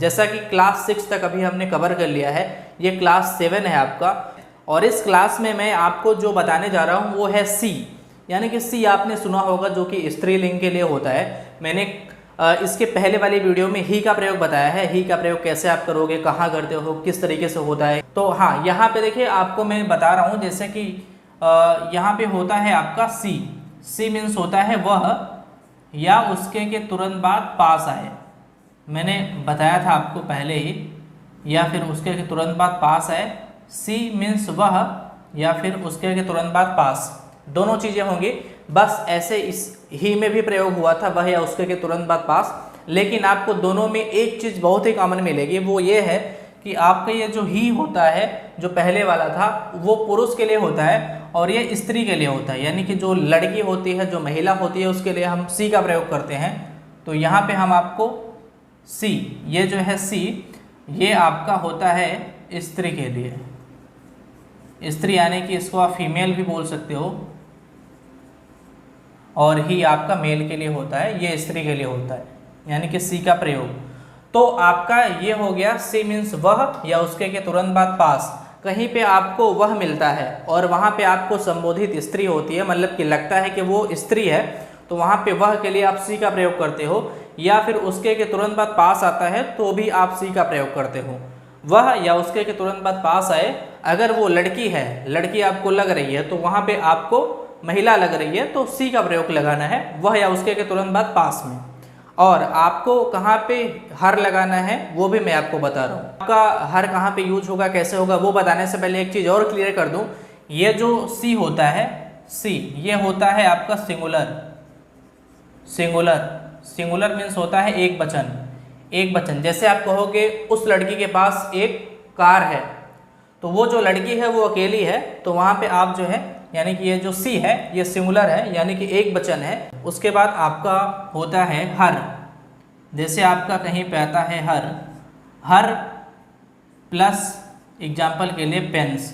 जैसा कि क्लास 6 तक अभी हमने कवर कर लिया है, ये क्लास 7 है आपका। और इस क्लास में मैं आपको जो बताने जा रहा हूँ वो है सी, यानी कि सी आपने सुना होगा जो कि स्त्रीलिंग के लिए होता है। मैंने इसके पहले वाली वीडियो में ही का प्रयोग बताया है, ही का प्रयोग कैसे आप करोगे, कहाँ करते हो, किस तरीके से होता है। तो हाँ, यहाँ पे देखिए आपको मैं बता रहा हूँ, जैसे कि यहाँ पे होता है आपका सी। सी मीन्स होता है वह या उसके के तुरंत बाद पास आए। मैंने बताया था आपको पहले ही, या फिर उसके के तुरंत बाद पास आए। सी मीन्स वह या फिर उसके के तुरंत बाद पास, दोनों चीज़ें होंगी। बस ऐसे इस ही में भी प्रयोग हुआ था, वह या उसके के तुरंत बाद पास। लेकिन आपको दोनों में एक चीज़ बहुत ही कॉमन मिलेगी, वो ये है कि आपका ये जो ही होता है, जो पहले वाला था, वो पुरुष के लिए होता है और ये स्त्री के लिए होता है। यानी कि जो लड़की होती है, जो महिला होती है, उसके लिए हम सी का प्रयोग करते हैं। तो यहाँ पे हम आपको सी, ये जो है सी, ये आपका होता है स्त्री के लिए। स्त्री यानी कि इसको आप फीमेल भी बोल सकते हो, और ही आपका मेल के लिए होता है, ये स्त्री के लिए होता है, यानी कि सी का प्रयोग। तो आपका ये हो गया सी मीन्स वह या उसके के तुरंत बाद पास। कहीं पे आपको वह मिलता है और वहाँ पे आपको संबोधित स्त्री होती है, मतलब कि लगता है कि वो स्त्री है, तो वहाँ पे वह के लिए आप सी का प्रयोग करते हो। या फिर उसके के तुरंत बाद पास आता है तो भी आप सी का प्रयोग करते हो। वह या उसके के तुरंत बाद पास आए, अगर वो लड़की है, लड़की आपको लग रही है, तो वहाँ पे आपको महिला लग रही है, तो सी का प्रयोग लगाना है वह या उसके के तुरंत बाद पास में। और आपको कहाँ पे हर लगाना है वो भी मैं आपको बता रहा हूँ। आपका हर कहाँ पे यूज होगा, कैसे होगा, वो बताने से पहले एक चीज़ और क्लियर कर दूँ। ये जो सी होता है, सी, ये होता है आपका सिंगुलर। सिंगुलर, सिंगुलर मीन्स होता है एक वचन। एक वचन, जैसे आप कहोगे उस लड़की के पास एक कार है, तो वो जो लड़की है वो अकेली है, तो वहाँ पे आप जो है, यानी कि ये जो सी है ये सिंगुलर है, यानी कि एक वचन है। उसके बाद आपका होता है हर। जैसे आपका कहीं पे आता है हर, हर प्लस एग्जाम्पल के लिए पेन्स।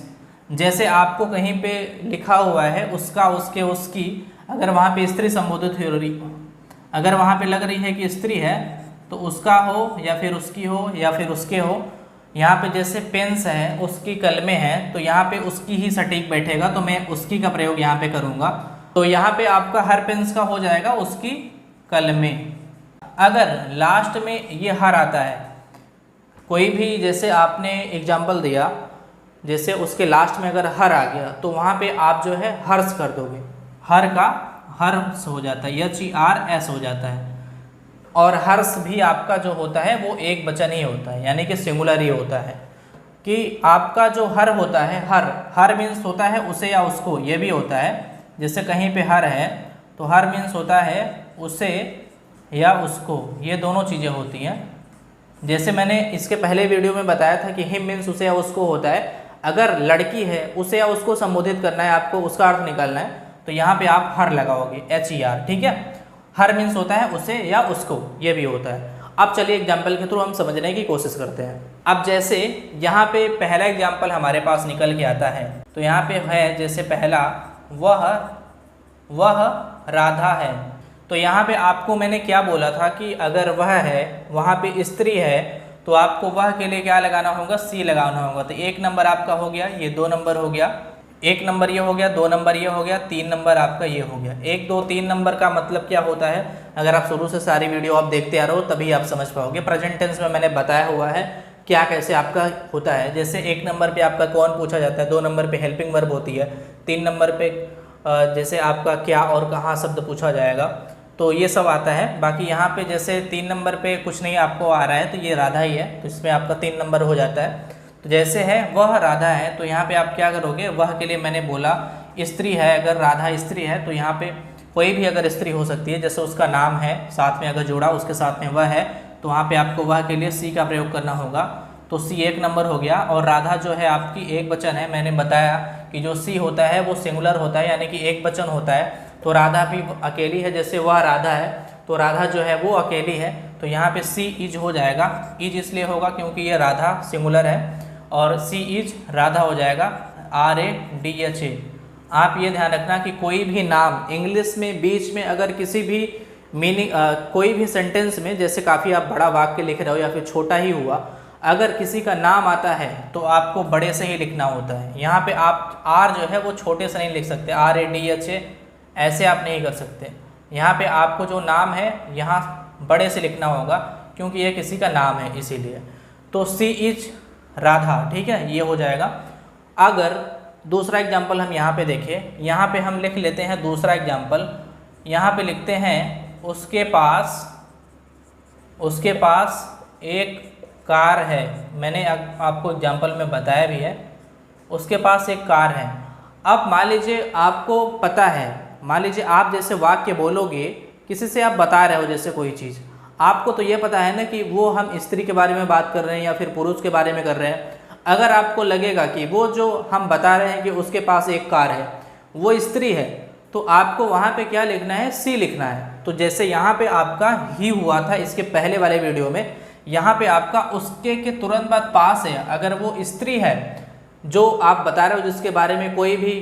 जैसे आपको कहीं पे लिखा हुआ है उसका, उसके, उसकी, अगर वहाँ पे स्त्री संबोधित हो रही, अगर वहाँ पे लग रही है कि स्त्री है, तो उसका हो या फिर उसकी हो या फिर उसके हो। यहाँ पे जैसे पेन्स है, उसकी कलमें हैं, तो यहाँ पे उसकी ही सटीक बैठेगा, तो मैं उसकी का प्रयोग यहाँ पे करूँगा। तो यहाँ पे आपका हर पेन्स का हो जाएगा उसकी कलमें। अगर लास्ट में ये हर आता है, कोई भी, जैसे आपने एग्जाम्पल दिया, जैसे उसके लास्ट में अगर हर आ गया, तो वहाँ पे आप जो है हर्ष कर दोगे, हर का हर्ष हो जाता है, HERS हो जाता है। और हर्ष भी आपका जो होता है वो एक वचन ही होता है, यानी कि सिंगुलर ही होता है। कि आपका जो हर होता है, हर, हर मीन्स होता है उसे या उसको, ये भी होता है। जैसे कहीं पे हर है, तो हर मीन्स होता है उसे या उसको, ये दोनों चीज़ें होती हैं। जैसे मैंने इसके पहले वीडियो में बताया था कि हिम मीन्स उसे या उसको होता है। अगर लड़की है, उसे या उसको संबोधित करना है, आपको उसका अर्थ निकालना है, तो यहाँ पे आप हर लगाओगे, HER, ठीक है। हर मीन्स होता है उसे या उसको, ये भी होता है। अब चलिए एग्जाम्पल के थ्रू हम समझने की कोशिश करते हैं। अब जैसे यहाँ पे पहला एग्जाम्पल हमारे पास निकल के आता है, तो यहाँ पे है जैसे पहला, वह राधा है। तो यहाँ पे आपको मैंने क्या बोला था कि अगर वह है, वहाँ पे स्त्री है, तो आपको वह के लिए क्या लगाना होगा, सी लगाना होगा। तो 1 नंबर आपका हो गया, ये 2 नंबर हो गया, 1 नंबर ये हो गया, 2 नंबर ये हो गया, 3 नंबर आपका ये हो गया। 1, 2, 3 नंबर का मतलब क्या होता है, अगर आप शुरू से सारी वीडियो आप देखते आ रहे हो तभी आप समझ पाओगे। प्रेजेंट टेंस में मैंने बताया हुआ है क्या कैसे आपका होता है। जैसे 1 नंबर पे आपका कौन पूछा जाता है, 2 नंबर पे हेल्पिंग वर्ब होती है, 3 नंबर पे जैसे आपका क्या और कहाँ शब्द पूछा जाएगा, तो ये सब आता है। बाकी यहाँ पे जैसे 3 नंबर पे कुछ नहीं आपको आ रहा है, तो ये राधा ही है, तो इसमें आपका 3 नंबर हो जाता है। तो जैसे है वह राधा है, तो यहाँ पे आप क्या करोगे, वह के लिए मैंने बोला स्त्री है, अगर राधा स्त्री है, तो यहाँ पे कोई भी अगर स्त्री हो सकती है, जैसे उसका नाम है, साथ में अगर जोड़ा उसके साथ में वह है, तो वहाँ पे आपको वह के लिए सी का प्रयोग करना होगा। तो सी 1 नंबर हो गया। और राधा जो है आपकी एक वचन है, मैंने बताया कि जो सी होता है वो सिंगुलर होता है, यानी कि एक वचन होता है। तो राधा भी अकेली है, जैसे वह राधा है, तो राधा जो है वो अकेली है, तो यहाँ पे सी इज हो जाएगा। इज इसलिए होगा क्योंकि ये राधा सिंगुलर है, और सी इज राधा हो जाएगा, RADHA। आप ये ध्यान रखना कि कोई भी नाम इंग्लिश में बीच में अगर किसी भी मीनिंग कोई भी सेंटेंस में जैसे काफ़ी आप बड़ा वाक्य लिख रहे हो या फिर छोटा ही हुआ, अगर किसी का नाम आता है तो आपको बड़े से ही लिखना होता है। यहाँ पे आप आर जो है वो छोटे से नहीं लिख सकते, RADH ऐसे आप नहीं कर सकते। यहाँ पे आपको जो नाम है यहाँ बड़े से लिखना होगा क्योंकि ये किसी का नाम है इसीलिए। तो सी इज राधा, ठीक है, ये हो जाएगा। अगर दूसरा एग्जाम्पल हम यहाँ पे देखें, यहाँ पे हम लिख लेते हैं दूसरा एग्जाम्पल। यहाँ पे लिखते हैं उसके पास एक कार है। मैंने आपको एग्जाम्पल में बताया भी है, उसके पास एक कार है। अब मान लीजिए आपको पता है, मान लीजिए आप जैसे वाक्य बोलोगे, किसी से आप बता रहे हो जैसे कोई चीज़, आपको तो ये पता है ना कि वो हम स्त्री के बारे में बात कर रहे हैं या फिर पुरुष के बारे में कर रहे हैं। अगर आपको लगेगा कि वो जो हम बता रहे हैं कि उसके पास एक कार है वो स्त्री है, तो आपको वहाँ पे क्या लिखना है, सी लिखना है। तो जैसे यहाँ पे आपका ही हुआ था इसके पहले वाले वीडियो में, यहाँ पे आपका उसके के तुरंत बाद पास है। अगर वो स्त्री है जो आप बता रहे हो, जिसके बारे में कोई भी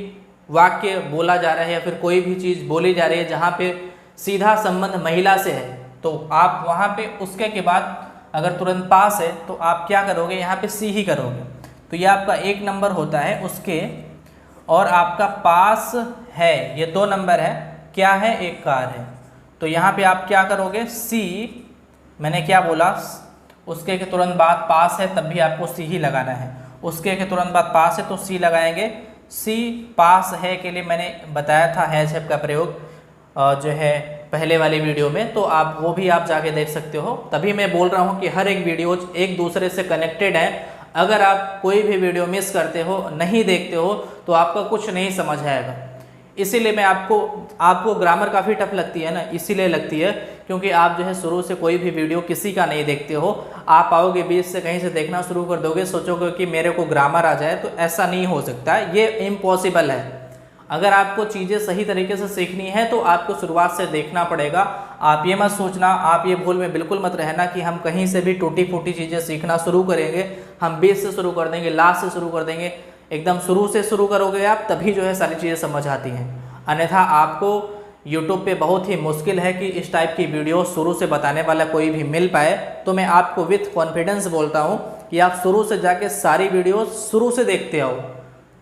वाक्य बोला जा रहा है या फिर कोई भी चीज़ बोली जा रही है जहाँ पे सीधा संबंध महिला से है, तो आप वहाँ पे उसके के बाद अगर तुरंत पास है तो आप क्या करोगे, यहाँ पे सी ही करोगे। तो ये आपका 1 नंबर होता है उसके, और आपका पास है, ये 2 नंबर है, क्या है, एक कार है। तो यहाँ पे आप क्या करोगे, सी, मैंने क्या बोला, उसके के तुरंत बाद पास है तब भी आपको सी ही लगाना है। उसके के तुरंत बाद पास है तो सी लगाएंगे। सी पास है के लिए मैंने बताया था हैज हैव का प्रयोग जो है पहले वाली वीडियो में, तो आप वो भी आप जाके देख सकते हो। तभी मैं बोल रहा हूँ कि हर एक वीडियो एक दूसरे से कनेक्टेड है। अगर आप कोई भी वीडियो मिस करते हो, नहीं देखते हो, तो आपका कुछ नहीं समझ आएगा। इसीलिए मैं आपको ग्रामर काफ़ी टफ लगती है ना, इसीलिए लगती है क्योंकि आप जो है शुरू से कोई भी वीडियो किसी का नहीं देखते हो। आप आओगे बीच से कहीं से देखना शुरू कर दोगे, सोचोगे कि मेरे को ग्रामर आ जाए, तो ऐसा नहीं हो सकता, ये इम्पॉसिबल है। अगर आपको चीज़ें सही तरीके से सीखनी है तो आपको शुरुआत से देखना पड़ेगा। आप ये मत सोचना, आप ये भूल में बिल्कुल मत रहना कि हम कहीं से भी टूटी फूटी चीज़ें सीखना शुरू करेंगे, हम बेस से शुरू कर देंगे, लास्ट से शुरू कर देंगे। एकदम शुरू से शुरू करोगे आप, तभी जो है सारी चीज़ें समझ आती हैं। अन्यथा आपको यूट्यूब पे बहुत ही मुश्किल है कि इस टाइप की वीडियो शुरू से बताने वाला कोई भी मिल पाए। तो मैं आपको विथ कॉन्फिडेंस बोलता हूँ कि आप शुरू से जाके सारी वीडियो शुरू से देखते आओ,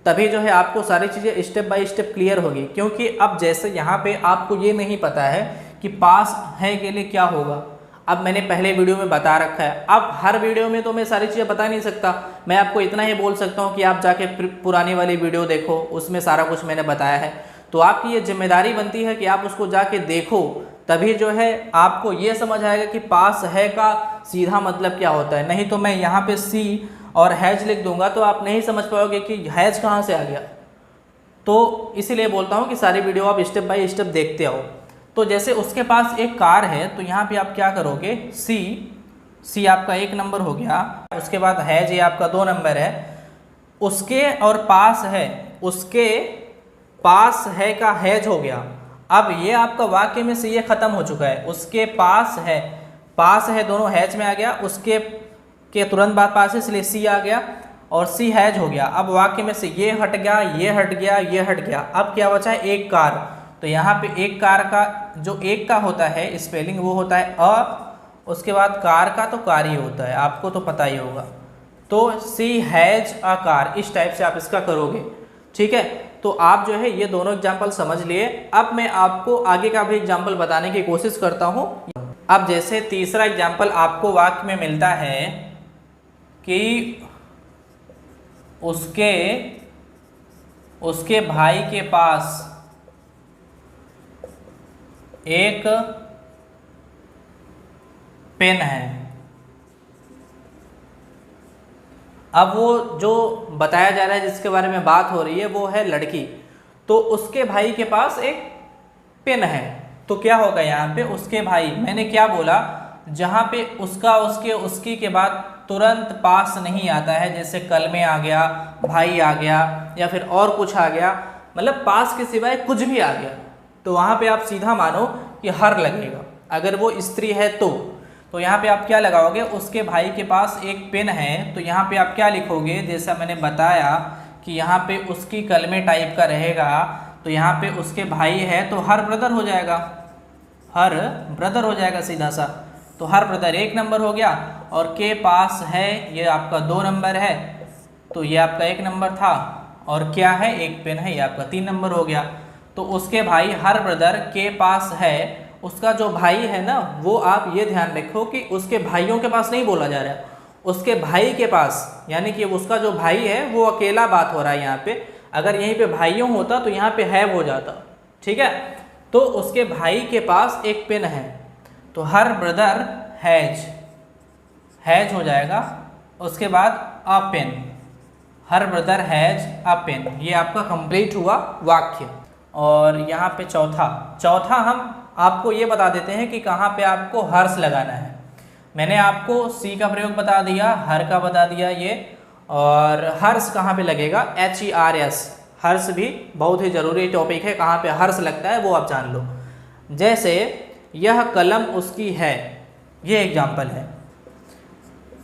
तभी जो है आपको सारी चीज़ें स्टेप बाय स्टेप क्लियर होगी। क्योंकि अब जैसे यहाँ पे आपको ये नहीं पता है कि पास है के लिए क्या होगा, अब मैंने पहले वीडियो में बता रखा है। अब हर वीडियो में तो मैं सारी चीज़ें बता नहीं सकता, मैं आपको इतना ही बोल सकता हूँ कि आप जाके पुरानी वाली वीडियो देखो, उसमें सारा कुछ मैंने बताया है। तो आपकी ये जिम्मेदारी बनती है कि आप उसको जाके देखो, तभी जो है आपको ये समझ आएगा कि पास है का सीधा मतलब क्या होता है। नहीं तो मैं यहाँ पे सी और हैज लिख दूंगा तो आप नहीं समझ पाओगे कि हैज कहाँ से आ गया। तो इसीलिए बोलता हूँ कि सारी वीडियो आप स्टेप बाय स्टेप देखते आओ। तो जैसे उसके पास एक कार है, तो यहाँ पे आप क्या करोगे, सी आपका 1 नंबर हो गया। उसके बाद हैज, ये आपका 2 नंबर है। उसके और पास है, उसके पास है का हैज हो गया। अब ये आपका वाक्य में से ये खत्म हो चुका है। उसके पास है दोनों हैज में आ गया, उसके के तुरंत बाद पास है इसलिए सी आ गया और सी हैज हो गया। अब वाक्य में से ये हट गया, ये हट गया, ये हट गया। अब क्या बचा है, एक कार। तो यहाँ पे एक कार का जो एक का होता है स्पेलिंग वो होता है अ, उसके बाद कार का तो कार ही होता है, आपको तो पता ही होगा। तो सी हैज अ कार, इस टाइप से आप इसका करोगे, ठीक है। तो आप जो है ये दोनों एग्जाम्पल समझ लिए। अब मैं आपको आगे का भी एग्जाम्पल बताने की कोशिश करता हूँ। अब जैसे तीसरा एग्जाम्पल आपको वाक्य में मिलता है कि उसके भाई के पास एक पेन है। अब वो जो बताया जा रहा है, जिसके बारे में बात हो रही है, वो है लड़की। तो उसके भाई के पास एक पेन है, तो क्या होगा यहाँ पे, उसके भाई, मैंने क्या बोला, जहाँ पे उसका, उसके, उसकी के बाद तुरंत पास नहीं आता है, जैसे कल में आ गया, भाई आ गया, या फिर और कुछ आ गया, मतलब पास के सिवाय कुछ भी आ गया, तो वहाँ पे आप सीधा मानो कि हर लगेगा। अगर वो स्त्री है तो यहाँ पे आप क्या लगाओगे, उसके भाई के पास एक पेन है, तो यहाँ पे आप क्या लिखोगे, जैसा मैंने बताया कि यहाँ पे उसकी कलमे टाइप का रहेगा, तो यहाँ पे उसके भाई है तो हर ब्रदर हो जाएगा, हर ब्रदर हो जाएगा सीधा सा। तो हर ब्रदर 1 नंबर हो गया, और के पास है ये आपका 2 नंबर है, तो ये आपका 1 नंबर था। और क्या है, एक पेन है, ये आपका 3 नंबर हो गया। तो उसके भाई हर ब्रदर के पास है, उसका जो भाई है ना, वो आप ये ध्यान रखो कि उसके भाइयों के पास नहीं बोला जा रहा है, उसके भाई के पास, यानी कि उसका जो भाई है वो अकेला बात हो रहा है यहाँ पे। अगर यहीं पे भाइयों होता तो यहाँ पे हैव हो जाता, ठीक है। तो उसके भाई के पास एक पेन है, तो हर ब्रदर हैज हो जाएगा। उसके बाद a pen, her brother has a pen, ये आपका कंप्लीट हुआ वाक्य। और यहाँ पे चौथा हम आपको ये बता देते हैं कि कहाँ पे आपको हर्ष लगाना है। मैंने आपको सी का प्रयोग बता दिया, हर का बता दिया ये, और हर्ष कहाँ पे लगेगा, HERS, हर्ष भी बहुत ही जरूरी टॉपिक है, कहाँ पे हर्ष लगता है वो आप जान लो। जैसे यह कलम उसकी है, ये एग्जाम्पल है।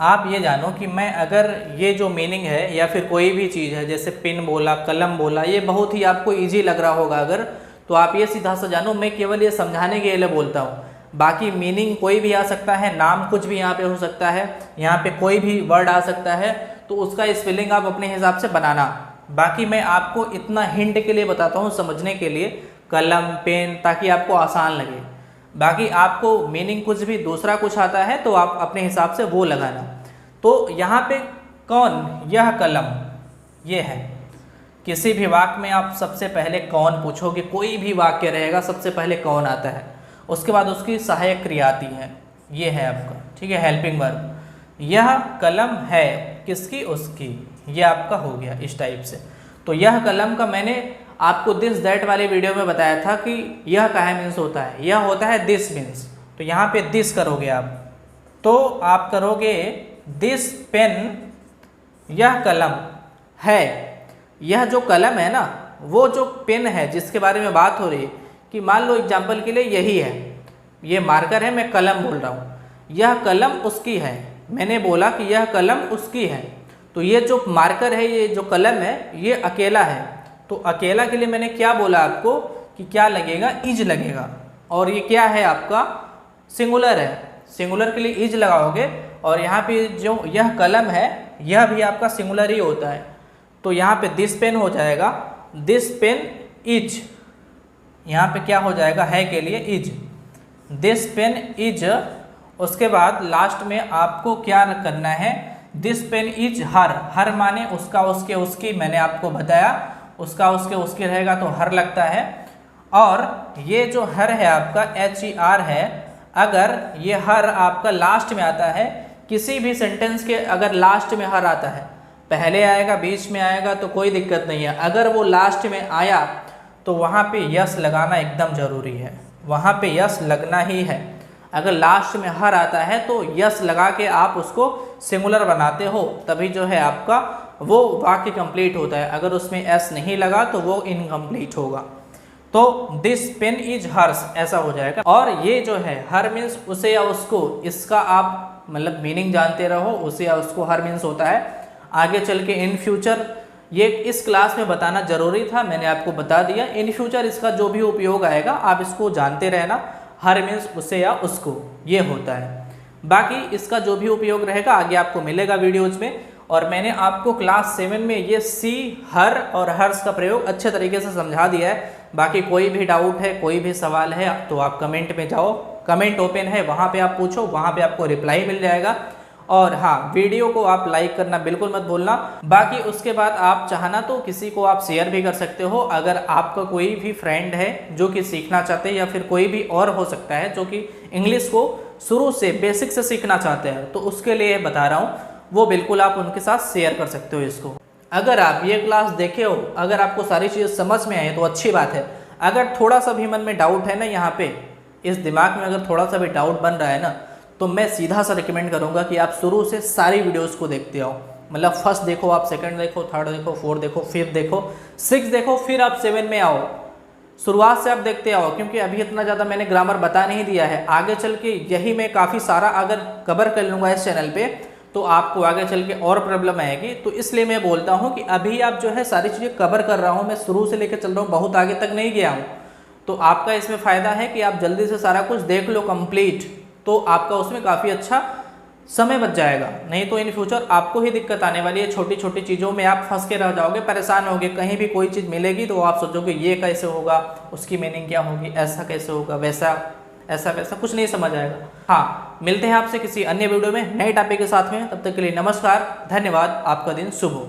आप ये जानो कि मैं अगर ये जो मीनिंग है या फिर कोई भी चीज़ है, जैसे पिन बोला, कलम बोला, ये बहुत ही आपको इजी लग रहा होगा अगर, तो आप ये सीधा सा जानो मैं केवल ये समझाने के लिए बोलता हूँ। बाकी मीनिंग कोई भी आ सकता है, नाम कुछ भी यहाँ पे हो सकता है, यहाँ पे कोई भी वर्ड आ सकता है, तो उसका स्पेलिंग आप अपने हिसाब से बनाना। बाकी मैं आपको इतना हिंट के लिए बताता हूँ समझने के लिए, कलम, पेन, ताकि आपको आसान लगे। बाकी आपको मीनिंग कुछ भी दूसरा कुछ आता है तो आप अपने हिसाब से वो लगाना। तो यहाँ पे कौन, यह कलम, ये है। किसी भी वाक्य में आप सबसे पहले कौन पूछोगे, कोई भी वाक्य रहेगा सबसे पहले कौन आता है, उसके बाद उसकी सहायक क्रिया आती है, ये है आपका, ठीक है, हेल्पिंग वर्ब। यह कलम है, किसकी, उसकी, ये आपका हो गया इस टाइप से। तो यह कलम का मैंने आपको दिस दैट वाले वीडियो में बताया था कि यह काहे मीन्स होता है, यह होता है दिस मीन्स। तो यहाँ पे दिस करोगे आप, तो आप करोगे दिस पेन, यह कलम है। यह जो कलम है ना, वो जो पेन है जिसके बारे में बात हो रही है, कि मान लो एग्जाम्पल के लिए यही है, ये मार्कर है, मैं कलम बोल रहा हूँ, यह कलम उसकी है। मैंने बोला कि यह कलम उसकी है, तो ये जो मार्कर है, ये जो कलम है, ये अकेला है। तो अकेला के लिए मैंने क्या बोला आपको कि क्या लगेगा, इज लगेगा। और ये क्या है आपका, सिंगुलर है, सिंगुलर के लिए इज लगाओगे। और यहाँ पे जो यह कलम है, यह भी आपका सिंगुलर ही होता है। तो यहाँ पे दिस पेन हो जाएगा, दिस पेन इज, यहाँ पे क्या हो जाएगा, है के लिए इज, दिस पेन इज। उसके बाद लास्ट में आपको क्या करना है, दिस पेन इज हर, हर माने उसका, उसके, उसकी, मैंने आपको बताया उसका, उसके, उसकी रहेगा तो हर लगता है। और ये जो हर है आपका HER है, अगर ये हर आपका लास्ट में आता है, किसी भी सेंटेंस के अगर लास्ट में हर आता है, पहले आएगा, बीच में आएगा तो कोई दिक्कत नहीं है, अगर वो लास्ट में आया तो वहाँ पे यस लगाना एकदम ज़रूरी है, वहाँ पे यस लगना ही है। अगर लास्ट में हर आता है तो यस लगा के आप उसको सिंगुलर बनाते हो, तभी जो है आपका वो वाक्य कंप्लीट होता है। अगर उसमें एस नहीं लगा तो वो इनकम्प्लीट होगा। तो दिस पेन इज हर्स ऐसा हो जाएगा। और ये जो है हर मीन्स उसे या उसको, इसका आप मतलब मीनिंग जानते रहो, उसे या उसको हर मीन्स होता है। आगे चल के इन फ्यूचर, ये इस क्लास में बताना जरूरी था, मैंने आपको बता दिया। इन फ्यूचर इसका जो भी उपयोग आएगा आप इसको जानते रहना, हर मीन्स उसे या उसको, ये होता है। बाकी इसका जो भी उपयोग रहेगा आगे आपको मिलेगा वीडियोज में। और मैंने आपको क्लास 7 में ये सी, हर और हर्ष का प्रयोग अच्छे तरीके से समझा दिया है। बाकी कोई भी डाउट है, कोई भी सवाल है तो आप कमेंट में जाओ, कमेंट ओपन है, वहाँ पे आप पूछो, वहाँ पे आपको रिप्लाई मिल जाएगा। और हाँ, वीडियो को आप लाइक करना बिल्कुल मत भूलना। बाकी उसके बाद आप चाहना तो किसी को आप शेयर भी कर सकते हो। अगर आपका कोई भी फ्रेंड है जो कि सीखना चाहते हैं, या फिर कोई भी और हो सकता है जो कि इंग्लिश को शुरू से बेसिक से सीखना चाहते हैं, तो उसके लिए बता रहा हूँ, वो बिल्कुल आप उनके साथ शेयर कर सकते हो इसको। अगर आप ये क्लास देखे हो, अगर आपको सारी चीज़ समझ में आए तो अच्छी बात है। अगर थोड़ा सा भी मन में डाउट है ना, यहाँ पे इस दिमाग में अगर थोड़ा सा भी डाउट बन रहा है ना, तो मैं सीधा सा रिकमेंड करूँगा कि आप शुरू से सारी वीडियोस को देखते आओ। मतलब फर्स्ट देखो, आप सेकंड देखो, थर्ड देखो, फोर्थ देखो, फिफ्थ देखो, सिक्स देखो, फिर आप 7 में आओ। शुरुआत से आप देखते आओ, क्योंकि अभी इतना ज़्यादा मैंने ग्रामर बता नहीं दिया है। आगे चल के यही मैं काफ़ी सारा अगर कवर कर लूँगा इस चैनल पे, तो आपको आगे चल के और प्रॉब्लम आएगी। तो इसलिए मैं बोलता हूँ कि अभी आप जो है सारी चीज़ें कवर कर रहा हूँ, मैं शुरू से लेकर चल रहा हूँ, बहुत आगे तक नहीं गया हूँ। तो आपका इसमें फ़ायदा है कि आप जल्दी से सारा कुछ देख लो कंप्लीट, तो आपका उसमें काफ़ी अच्छा समय बच जाएगा। नहीं तो इन फ्यूचर आपको ही दिक्कत आने वाली है, छोटी छोटी चीज़ों में आप फंस के रह जाओगे, परेशान होगे। कहीं भी कोई चीज़ मिलेगी तो आप सोचोगे ये कैसे होगा, उसकी मीनिंग क्या होगी, ऐसा कैसे होगा, वैसा ऐसा वैसा, कुछ नहीं समझ आएगा। हाँ, मिलते हैं आपसे किसी अन्य वीडियो में नए टॉपिक के साथ में। तब तक के लिए नमस्कार, धन्यवाद, आपका दिन शुभ हो।